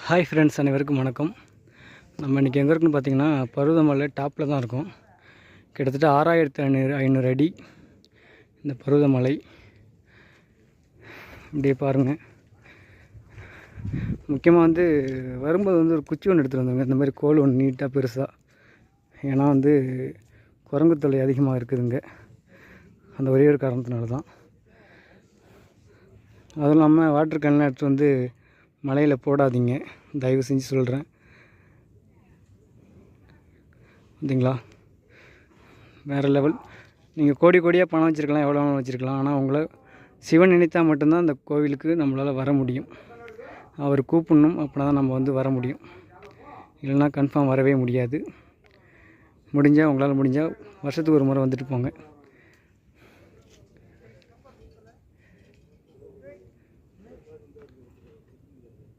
Hi friends, அனைவருக்கும் வணக்கம். நம்ம இன்றைக்கி எங்கே இருக்குன்னு பார்த்தீங்கன்னா பருவதமலை டாப்பில் தான் இருக்கும். கிட்டத்தட்ட 6500 அடி இந்த பருவதமலை. இப்படியே பாருங்கள். முக்கியமாக வரும்போது ஒரு குச்சி ஒன்று எடுத்துகிட்டு வந்தாங்க. இந்த மாதிரி கோல் ஒன்று நீட்டாக பெருசாக. ஏன்னா குரங்கு தொல்லை அதிகமாக இருக்குதுங்க. அந்த ஒரே ஒரு காரணத்தினால தான். அதுவும் இல்லாமல் வாட்டர் கேன்லாம் எடுத்து மலையில் போடாதீங்க, தயவு செஞ்சு சொல்கிறேன். பார்த்தீங்களா, வேறு லெவல். நீங்கள் கோடி கோடியாக பணம் வச்சுருக்கலாம், எவ்வளோ வேணாலும் வச்சுருக்கலாம். ஆனால் உங்களை சிவன் நினைத்தால் மட்டும்தான் அந்த கோவிலுக்கு நம்மளால் வர முடியும். அவர் கூப்பிடணும், அப்படின்னா தான் நம்ம வர முடியும். இல்லைன்னா கன்ஃபார்ம் வரவே முடியாது. உங்களால் முடிஞ்சால் வருஷத்துக்கு ஒரு முறை வந்துட்டு போங்க.